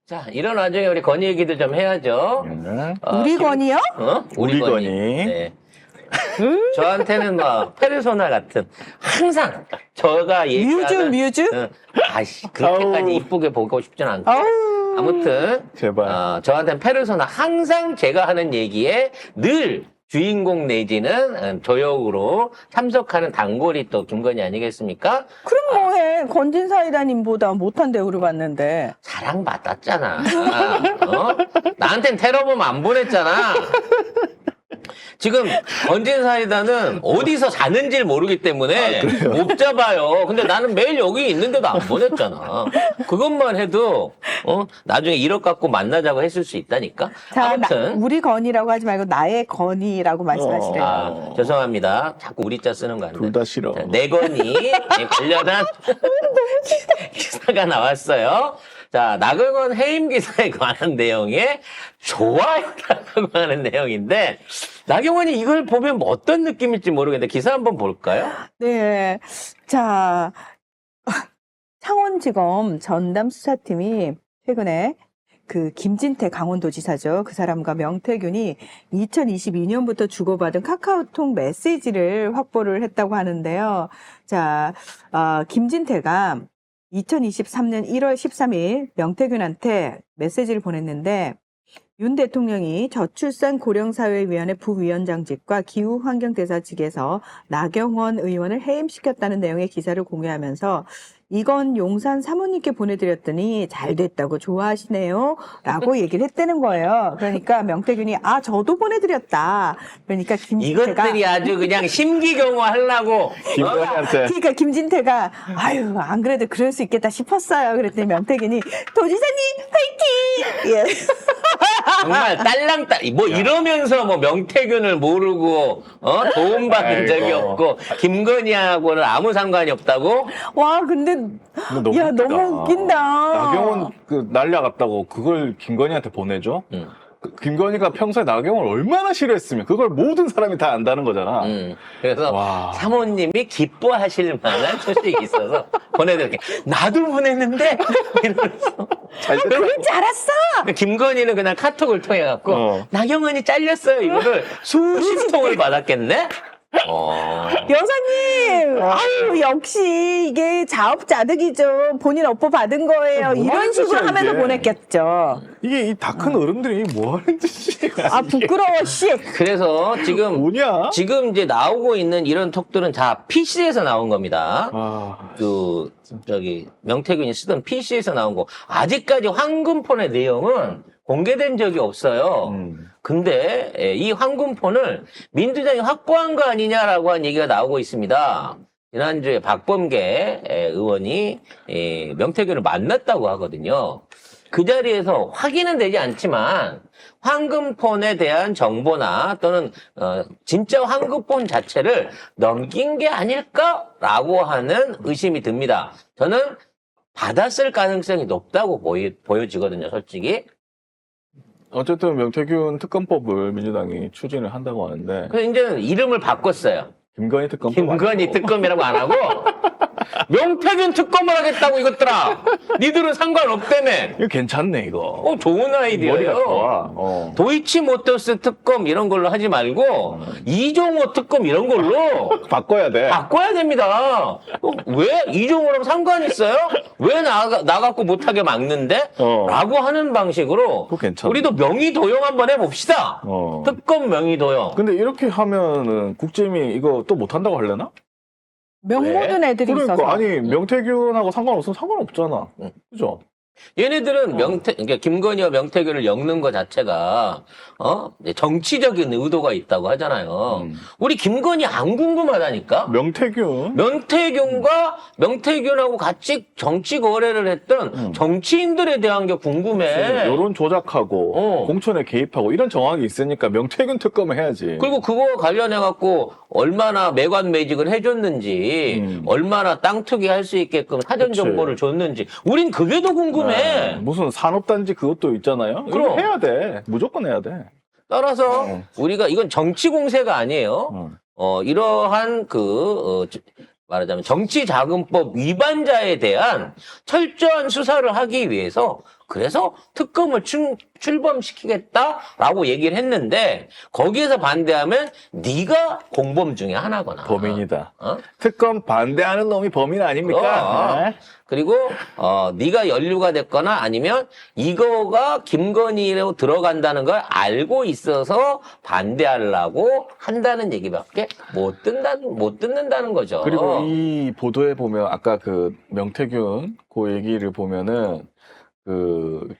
자, 이런 와중에 우리 건희 얘기도 좀 해야죠. 우리 건이요? 우리 우리 건희. 건희. 네. 저한테는 막 페르소나 같은 항상 저가 얘기하는 뮤즈? 아이씨 그렇게까지 아우. 이쁘게 보고 싶진 않고 아우. 아무튼 제발. 저한테는 페르소나 항상 제가 하는 얘기에 늘 주인공 내지는 조역으로 참석하는 단골이 또 김건희 아니겠습니까? 그럼 뭐해. 건진 사이다님보다 못한데 우리 봤는데. 사랑받았잖아. 나한텐 테러범 안 보냈잖아. 지금 건진 사이다는 어디서 자는지 모르기 때문에 못 잡아요. 근데 나는 매일 여기 있는데도 안 보냈잖아. 그것만 해도 나중에 1억 갖고 만나자고 했을 수 있다니까. 자, 아무튼 우리 건이라고 하지 말고 나의 건이라고 말씀하시래요. 죄송합니다. 자꾸 우리자 쓰는 거 아니에요. 둘 다 싫어. 내건이 관련한 기사가 나왔어요. 자, 나경원 해임 기사에 관한 내용에 좋아요라고 하는 내용인데 나경원이 이걸 보면 뭐 어떤 느낌일지 모르겠는데 기사 한번 볼까요? 네. 자, 창원지검 전담수사팀이 최근에 그 김진태 강원도지사죠. 그 사람과 명태균이 2022년부터 주고받은 카카오톡 메시지를 확보를 했다고 하는데요. 자, 김진태가 2023년 1월 13일 명태균한테 메시지를 보냈는데 윤 대통령이 저출산 고령사회위원회 부위원장직과 기후환경대사 측에서 나경원 의원을 해임시켰다는 내용의 기사를 공유하면서 이건 용산 사모님께 보내드렸더니 잘 됐다고 좋아하시네요 라고 얘기를 했다는 거예요. 그러니까 명태균이 저도 보내드렸다. 그러니까 김진태가 이것들이 아주 그냥 심기경호 하려고 김건희한테. 그러니까 김진태가 아유 안 그래도 그럴 수 있겠다 싶었어요. 그랬더니 명태균이 도지사님 화이팅! 예. 정말 딸랑딸 뭐 이러면서 뭐 명태균을 모르고 도움받은 적이 아이고. 없고 김건희하고는 아무 상관이 없다고? 와 근데 너무 야 웃기다. 너무 웃긴다. 나경원 날려갔다고 그걸 김건희한테 보내줘? 김건희가 평소에 나경원을 얼마나 싫어했으면 그걸 모든 사람이 다 안다는 거잖아. 그래서 와. 사모님이 기뻐하실 만한 소식이 있어서 보내드릴게. 나도 보냈는데 이러면서 잘 됐다. 그럴 줄 알았어. 김건희는 그냥 카톡을 통해 갖고 나경원이 잘렸어요. 이거를 수십 통을 받았겠네. 여사님, 아유 역시 이게 자업자득이죠. 본인 업보 받은 거예요. 뭐 이런 하는 식으로 짓이야, 하면서 이게. 보냈겠죠. 이게 이 다 큰 어른들이 뭐 하는 짓이야. 아 부끄러워 씨. 그래서 지금 뭐냐? 이제 나오고 있는 이런 톡들은 다 PC에서 나온 겁니다. 명태균이 쓰던 PC에서 나온 거. 아직까지 황금폰의 내용은 공개된 적이 없어요. 근데 이 황금폰을 민주당이 확보한 거 아니냐라고 한 얘기가 나오고 있습니다. 지난주에 박범계 의원이 명태균을 만났다고 하거든요. 그 자리에서 확인은 되지 않지만 황금폰에 대한 정보나 또는 진짜 황금폰 자체를 넘긴 게 아닐까라고 하는 의심이 듭니다. 저는 받았을 가능성이 높다고 보여지거든요, 솔직히. 어쨌든 명태균 특검법을 민주당이 추진을 한다고 하는데 그래서 이제는 이름을 바꿨어요. 김건희 특검법 김건희 아니고. 특검이라고 안 하고 명태균 특검을 하겠다고 이것들아. 니들은 상관없다며. 이거 괜찮네 이거. 좋은 아이디어예요. 머리가 좋아. 도이치모터스 특검 이런 걸로 하지 말고 이종호 특검 이런 걸로 바꿔야 돼. 바꿔야 됩니다. 왜 이종호랑 상관 있어요? 왜 나갖고 못하게 막는데? 라고 하는 방식으로 그거 괜찮네. 우리도 명의 도용 한번 해봅시다. 특검 명의 도용. 근데 이렇게 하면은 국짐이 이거 또 못한다고 하려나? 명모든 애들이 그러니까 있어서. 아니 명태균하고 상관없으면 상관없잖아. 그죠? 얘네들은 그러니까 김건희와 명태균을 엮는 것 자체가 정치적인 의도가 있다고 하잖아요. 우리 김건희 안 궁금하다니까. 명태균과 명태균하고 같이 정치 거래를 했던 정치인들에 대한 게 궁금해. 여론 조작하고 공천에 개입하고 이런 정황이 있으니까 명태균 특검을 해야지. 그리고 그거 관련해 갖고 얼마나 매관 매직을 해줬는지, 얼마나 땅 투기할 수 있게끔 사전 그치. 정보를 줬는지, 우린 그게 더 궁금해. 무슨 산업단지 그것도 있잖아요. 그럼. 이거 해야 돼. 무조건 해야 돼. 따라서 우리가 이건 정치 공세가 아니에요. 이러한 말하자면 정치자금법 위반자에 대한 철저한 수사를 하기 위해서 그래서 특검을 출범시키겠다라고 얘기를 했는데 거기에서 반대하면 네가 공범 중에 하나거나 범인이다. 어? 특검 반대하는 놈이 범인 아닙니까? 네. 그리고 네가 연루가 됐거나 아니면 이거가 김건희로 들어간다는 걸 알고 있어서 반대하려고 한다는 얘기밖에 못 듣는다는 거죠. 그리고 이 보도에 보면 아까 그 명태균 그 얘기를 보면은 그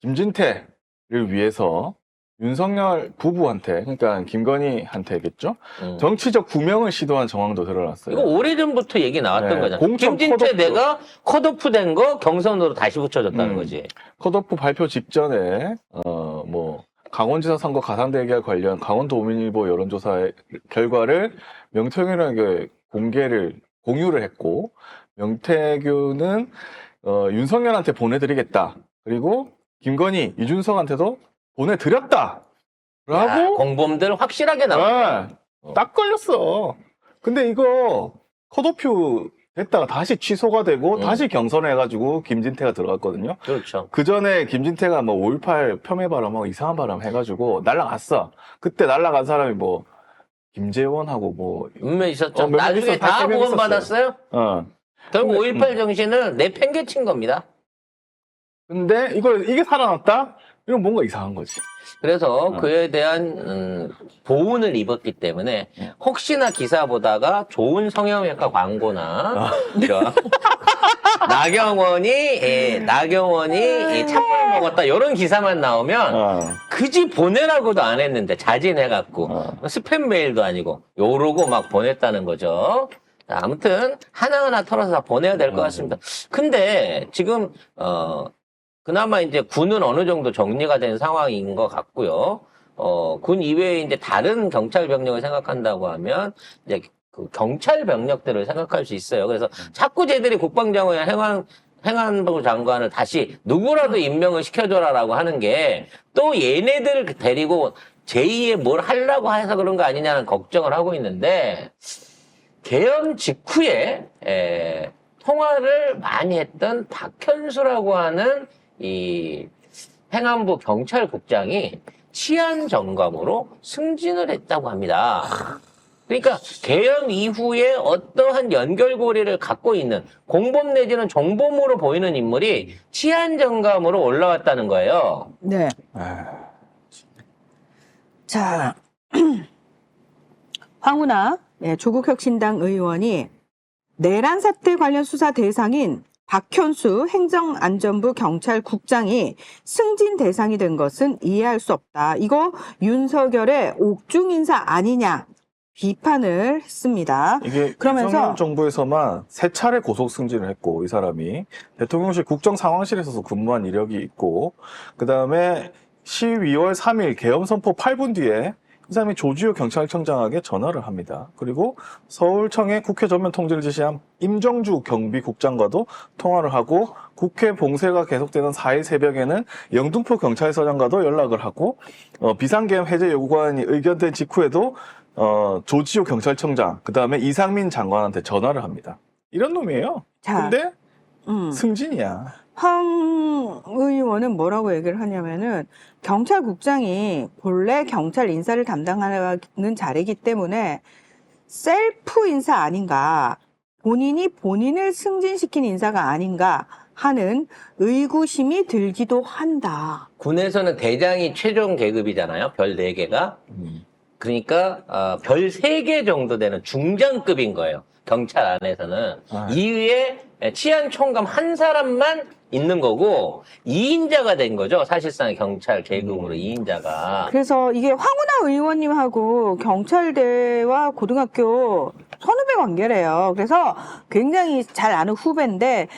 김진태를 위해서 윤석열 부부한테 그러니까 김건희한테겠죠. 정치적 구명을 시도한 정황도 드러났어요. 이거 오래전부터 얘기 나왔던 네, 거잖아. 공천 김진태 컷오프. 내가 컷오프 된 거 경선으로 다시 붙여줬다는 거지. 컷오프 발표 직전에 뭐 강원지사 선거 가상대결 관련 강원도민일보 여론조사 결과를 명태균에게 공유를 했고 명태균은 윤석열한테 보내드리겠다. 그리고 김건희, 이준석한테도 보내드렸다. 야, 라고 공범들 확실하게 나와. 딱 걸렸어. 근데 이거 컷오프 됐다가 다시 취소가 되고 다시 경선해가지고 김진태가 들어갔거든요. 그렇죠. 그 전에 김진태가 뭐 5.18 폄훼 발언하고 이상한 발언 해가지고 날라갔어. 그때 날라간 사람이 뭐 김재원하고 뭐 몇몇 있었죠. 몇몇 나중에 있었어. 다 다 구원 받았어요. 결국 근데, 5.18 정신을 내팽개친 겁니다. 근데 이게 살아났다? 이건 뭔가 이상한 거지. 그래서 그에 대한 보훈을 입었기 때문에 혹시나 기사 보다가 좋은 성형외과 광고나 이런 나경원이 찬물을 먹었다 이런 기사만 나오면 그지 보내라고도 안 했는데 자진해갖고 스팸 메일도 아니고 요러고 막 보냈다는 거죠. 자, 아무튼 하나하나 털어서 다 보내야 될 것 같습니다. 근데 지금 그나마 이제 군은 어느 정도 정리가 된 상황인 것 같고요. 군 이외에 이제 다른 경찰 병력을 생각한다고 하면 이제 그 경찰 병력들을 생각할 수 있어요. 그래서 자꾸 쟤들이 국방장관이나 행안부 장관을 다시 누구라도 임명을 시켜줘라라고 하는 게 또 얘네들을 데리고 제2의 뭘 하려고 해서 그런 거 아니냐는 걱정을 하고 있는데 계엄 직후에 통화를 많이 했던 박현수라고 하는 이 행안부 경찰국장이 치안 점검으로 승진을 했다고 합니다. 그러니까 계엄 이후에 어떠한 연결고리를 갖고 있는 공범 내지는 정범으로 보이는 인물이 치안 점검으로 올라왔다는 거예요. 네. 자, 황운하 조국혁신당 의원이 내란 사태 관련 수사 대상인 박현수 행정안전부 경찰국장이 승진 대상이 된 것은 이해할 수 없다. 이거 윤석열의 옥중 인사 아니냐 비판을 했습니다. 이게 그러면서 윤석열 정부에서만 3차례 고속 승진을 했고 이 사람이 대통령실 국정상황실에서도 근무한 이력이 있고 그 다음에 12월 3일 계엄 선포 8분 뒤에 이 사람이 조지호 경찰청장에게 전화를 합니다. 그리고 서울청에 국회 전면 통제를 지시한 임정주 경비국장과도 통화를 하고 국회 봉쇄가 계속되는 4일 새벽에는 영등포 경찰서장과도 연락을 하고 비상계엄 해제 요구안이 의견된 직후에도 조지호 경찰청장 그다음에 이상민 장관한테 전화를 합니다. 이런 놈이에요. 자, 근데 승진이야. 황 의원은 뭐라고 얘기를 하냐면은 경찰국장이 본래 경찰 인사를 담당하는 자리이기 때문에 셀프 인사 아닌가, 본인을 승진시킨 인사가 아닌가 하는 의구심이 들기도 한다. 군에서는 대장이 최종 계급이잖아요. 별 4개가. 그러니까 별 3개 정도 되는 중장급인 거예요. 경찰 안에서는. 이위에 치안총감 한 사람만 있는 거고 2인자가 된 거죠. 사실상 경찰 계급으로 2인자가. 그래서 이게 황운하 의원님하고 경찰대와 고등학교 선후배 관계래요. 그래서 굉장히 잘 아는 후배인데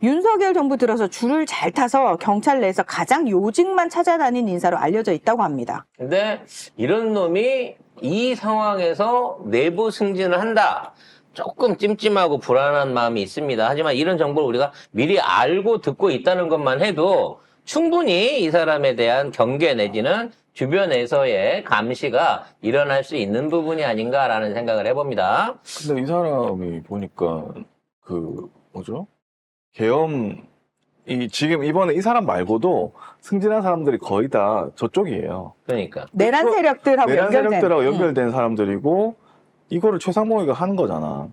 윤석열 정부 들어서 줄을 잘 타서 경찰 내에서 가장 요직만 찾아다닌 인사로 알려져 있다고 합니다. 근데 이런 놈이 이 상황에서 내부 승진을 한다. 조금 찜찜하고 불안한 마음이 있습니다. 하지만 이런 정보를 우리가 미리 알고 듣고 있다는 것만 해도 충분히 이 사람에 대한 경계 내지는 주변에서의 감시가 일어날 수 있는 부분이 아닌가라는 생각을 해봅니다. 근데 이 사람이 보니까 그 뭐죠? 계엄 지금 이번에 이 사람 말고도 승진한 사람들이 거의 다 저쪽이에요. 그러니까. 내란 세력들하고 내란 연결된. 세력들하고 연결된 사람들이고 이거를 최상봉이가 하는 거잖아.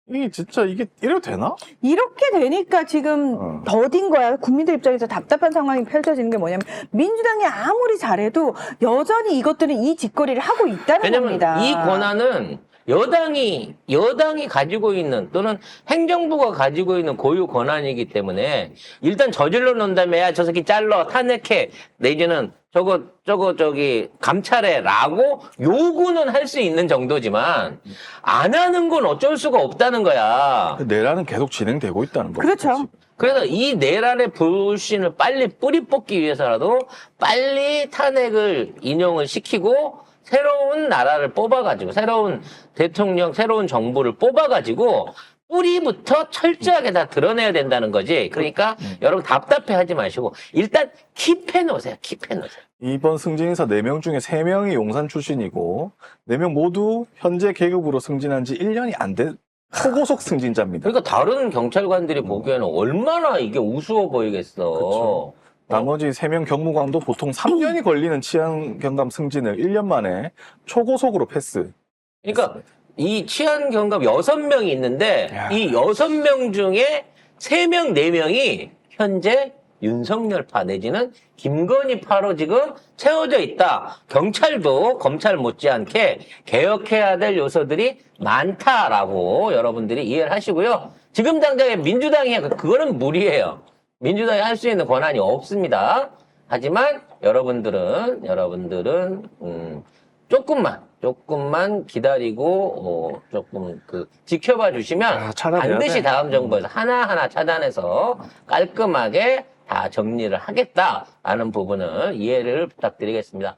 이게 진짜 이래도 되나? 이렇게 되니까 지금 더딘 거야. 국민들 입장에서 답답한 상황이 펼쳐지는 게 뭐냐면 민주당이 아무리 잘해도 여전히 이것들은 이 짓거리를 하고 있다는 왜냐면 겁니다. 이 권한은 여당이 가지고 있는 또는 행정부가 가지고 있는 고유 권한이기 때문에 일단 저질러 놓은 다음에 야, 저 새끼 잘라 탄핵해 내지는 저기 감찰해라고 요구는 할 수 있는 정도지만 안 하는 건 어쩔 수가 없다는 거야. 내란은 계속 진행되고 있다는 거죠. 그렇죠. 그래서 이 내란의 불신을 빨리 뿌리 뽑기 위해서라도 빨리 탄핵을 인용을 시키고 새로운 나라를 뽑아가지고 새로운 대통령, 새로운 정부를 뽑아가지고 뿌리부터 철저하게 다 드러내야 된다는 거지. 그러니까 여러분 답답해하지 마시고 일단 킵해놓으세요. 킵해놓으세요. 이번 승진인사 4명 중에 3명이 용산 출신이고 4명 모두 현재 계급으로 승진한 지 1년이 안 된 초고속 승진자입니다. 그러니까 다른 경찰관들이 보기에는 얼마나 이게 우스워 보이겠어. 그쵸. 나머지 3명 경무관도 보통 3년이 걸리는 치안 경감 승진을 1년 만에 초고속으로 패스. 그러니까 이 치안 경감 6명이 있는데 야. 이 6명 중에 3명, 4명이 현재 윤석열파 내지는 김건희파로 지금 채워져 있다. 경찰도 검찰 못지않게 개혁해야 될 요소들이 많다라고 여러분들이 이해를 하시고요. 지금 당장에 민주당이 그거는 무리예요. 민주당이 할 수 있는 권한이 없습니다. 하지만 여러분들은 조금만 기다리고 조금 지켜봐 주시면 찾아내야 반드시 돼. 다음 정부에서 하나하나 찾아내서 깔끔하게 다 정리를 하겠다라는 부분을 이해를 부탁드리겠습니다.